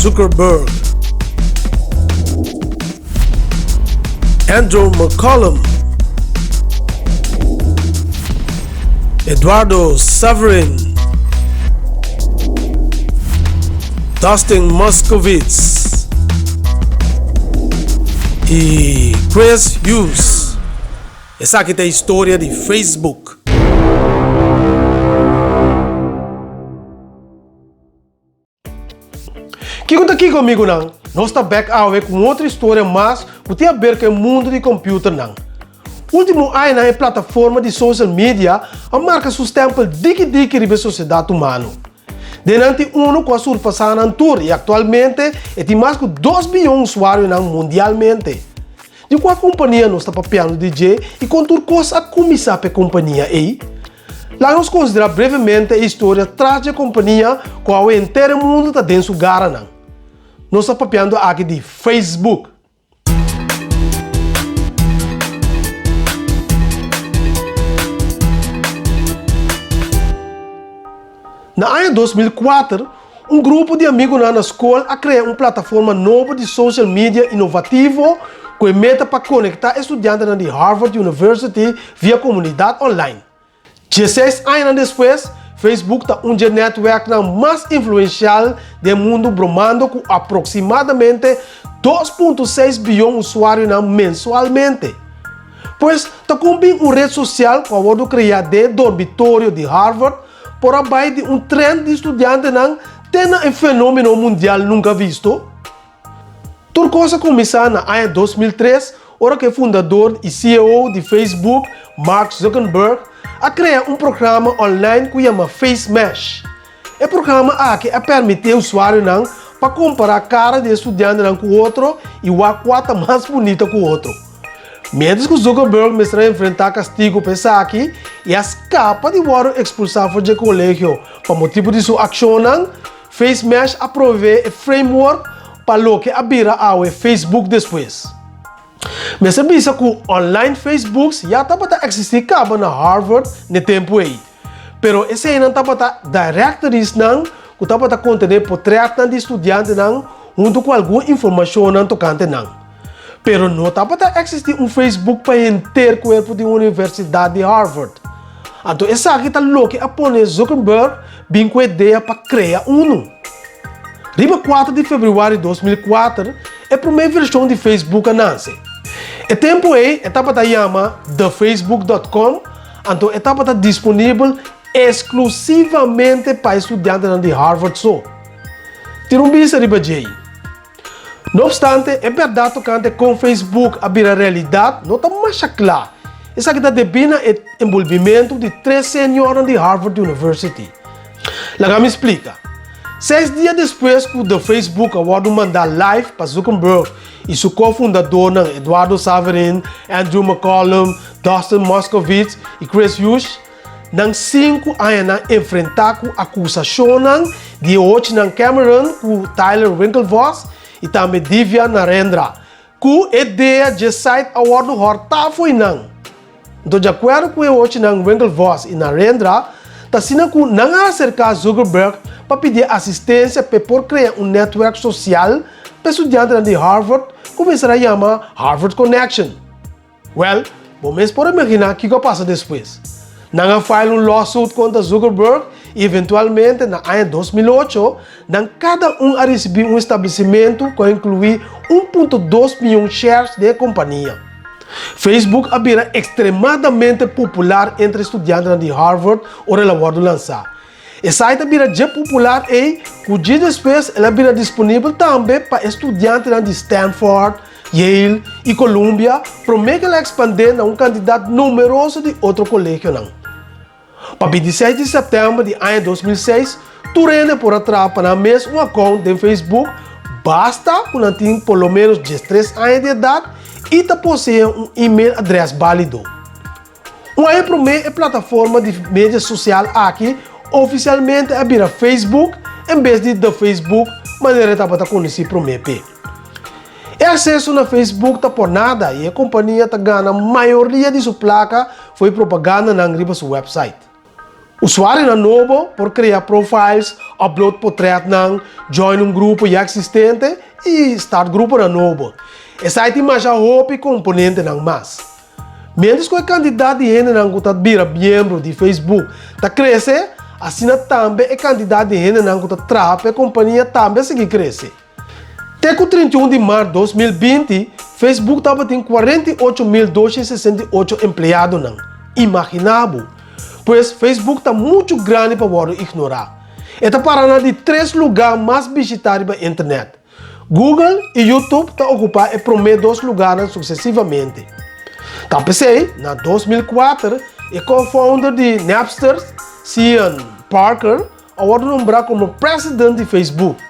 Zuckerberg, Andrew McCollum, Eduardo Saverin, Dustin Moskovitz e Chris Hughes. Essa aqui é a história de Facebook. Que conta aqui comigo não? Nós estamos back away com outra história, mas que tem a ver com o mundo de computer não. Último ano na plataforma de social media a marca sustenta dique da sociedade humana. Denante uno com a surpassando na tour e atualmente tem mais de 2 bilhões de usuários mundialmente. De qual companhia nós está papiando DJ e quanto coisa a começar para a companhia aí? Lá nós consideramos brevemente a história atrás da companhia com o inteiro mundo está dentro do gara não. Nós estamos papiando aqui de Facebook. Na ano 2004, um grupo de amigos na escola a criar uma plataforma nova de social media inovativo com meta para conectar estudantes de Harvard University via comunidade online. 16 anos depois, Facebook está um dos networks mais influencial do mundo, bromando com aproximadamente 2,6 bilhões de usuários mensualmente. Pois está cumprindo uma rede social com a criada de dormitório de Harvard por abaixo de um trend de estudantes tem um fenômeno mundial nunca visto. Tudo começou no ano 2003, hora que o fundador e CEO de Facebook, Mark Zuckerberg, a criar um programa online que chama Face Mesh. O programa aqui permite ao usuário para comparar a cara de estudante com o outro e o qual mais bonita que o outro. Mesmo que Zuckerberg me está enfrentar castigo pesado aqui e as capas de Warren expulsado do colégio por motivo de sua ação, Face Mesh aprovou o framework para o que abrirá ao Facebook depois. Mas sabia que o online Facebook já estava a existir na Harvard no tempo aí. Pero esse aí não estava directories que estava a conter portretos de estudantes junto com alguma informação tocante não. Pero não estava a existir um Facebook para inteiro corpo de universidade de Harvard. Então essa aqui está louca a pôr Zuckerberg bem com a ideia para criar um. Riba 4 de fevereiro de 2004 é a primeira versão de Facebook nasce. O tempo aí estava a chamar thefacebook.com, então estava disponível exclusivamente para estudantes de Harvard só. Tira um bicho riba de aí. Não obstante, é verdade que com o Facebook a vir a realidade não está mais claro. Isso aqui está devido ao envolvimento de 3 senhores de Harvard University. Lá me explica. 6 dias depois que o Facebook awardou mandar live para Zuckerberg e seu cofundador Eduardo Saverin, Andrew McCollum, Dustin Moskovitz e Chris Hughes, 5 anos enfrentar com acusação de hoje Cameron com Tyler Winklevoss e também Divya Narendra, com ideia de site award horta foi não. Então, de acordo com hoje Winklevoss e Narendra, está sendo que não acercar Zuckerberg para pedir assistência para criar um network social para estudantes de Harvard, começar a chamar Harvard Connection. Well, vamos por imaginar o que passa depois. Não file um lawsuit contra Zuckerberg e eventualmente, no ano 2008, cada a receber um estabelecimento que inclui 1,2 milhões de shares da companhia. Facebook era extremamente popular entre estudantes de Harvard ou ela foi lançar. O site era já popular e, o dia depois, ela era disponível também para estudantes de Stanford, Yale e Columbia, para que ela expandir a um candidato numeroso de outro colégio. Para 26 de setembro de ano 2006, Turene por atrás para mesmo conta de Facebook, basta que não tenha pelo menos 13 anos de idade e possui um e-mail adresse válido. Uma primeira plataforma de mídia social aqui oficialmente é Facebook em vez de The Facebook, maneira estava conhecida por MP. O acesso na Facebook está por nada e a companhia está ganhando a maioria de sua placa foi propaganda na sua website. Usuário na novo por criar profiles, upload portrait não, join um grupo já existente e start grupo na novo. Esse site mais a roupa componente não mais. Menos que o candidato de gente não está vira membro de Facebook, está crescer, assim também o candidato de gente não está trapa a companhia também seguir crescer. Até o 31 de março de 2020, Facebook estava tendo 48.268 empregados não. Imaginável. Pois Facebook está muito grande para você ignorar. Está parando de 3 lugares mais visitados na internet. Google e YouTube estão ocupando os primeiros 2 lugares sucessivamente. Então, pensei, na 2004, o co-founder de Napster, Sean Parker, agora nombrado como presidente de Facebook.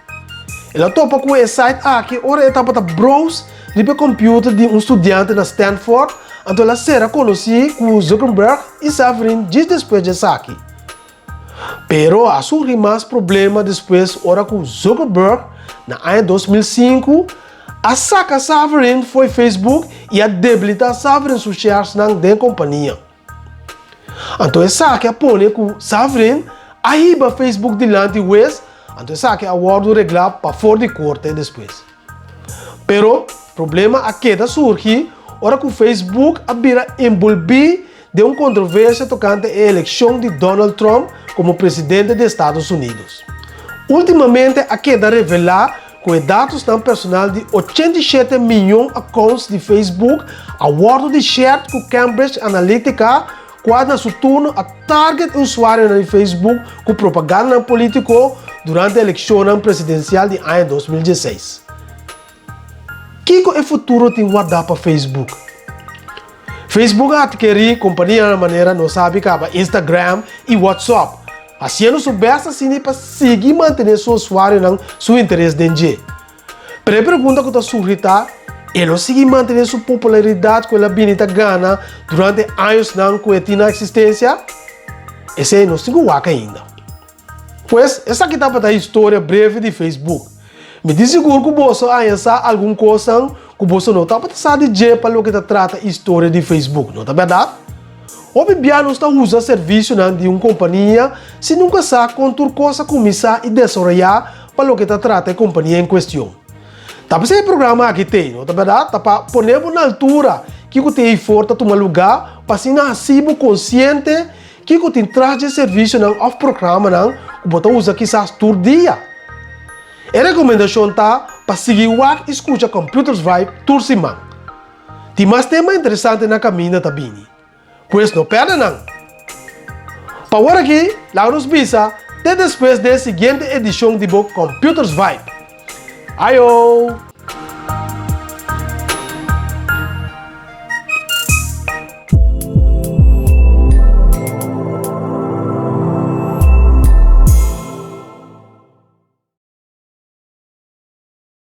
Ele topa com esse site aqui, ora ele estava browse no computer de estudante na Stanford, então ela será conhecida como Zuckerberg e Saverin depois de aqui. Pero há surgido mais problema depois, ora com Zuckerberg, na ano 2005, a saca Saverin foi Facebook e a debilitar Saverin seus shares na companhia. Então essa saca põe com Saverin aí para Facebook dilante West, então essa saca agora regular para fora de corte depois. Pero problema aqui da surge, ora que o Facebook abira envolvido de uma controvérsia tocante à eleição de Donald Trump como presidente dos Estados Unidos. Ultimamente, a queda revela que os dados não personal de 87 milhões de accounts de Facebook, a bordo de share com Cambridge Analytica, quando na seu turno a target usuário de Facebook com propaganda política durante a eleição presidencial de ano 2016. O que é o futuro tem guardado para Facebook? Facebook adquiriu companhia de maneira não sabe que Instagram e WhatsApp. Assim, não soubesse assim para seguir manter seu usuário não seu interesse dentro. Para a pergunta que está surgida, ele conseguiu manter sua popularidade com a binita gana durante anos não com a existência? Esse não se guarda ainda. Pois, essa aqui está para a história breve de Facebook. Me diz seguro que você conhece alguma coisa que você não está para dizer para o que trata a história de Facebook, não é verdade? O Bibiano está usando serviço de uma companhia se nunca sabe quanto coisa começar e desenvolver para o que trata a companhia em questão. Tá para esse programa aqui tem, não é verdade? Tá para poner na altura que você tem forte tomar lugar para se nascer consciente que você tem traz de serviço ao programa que você usa quizás todo dia. A recomendação tá para seguir o que escuta Computers Vibe toda semana. Tem mais tema interessante na caminho também. Pois não perde não. Para agora aqui, lá nos visa, até depois da seguinte edição de Computers Vibe. Ayo!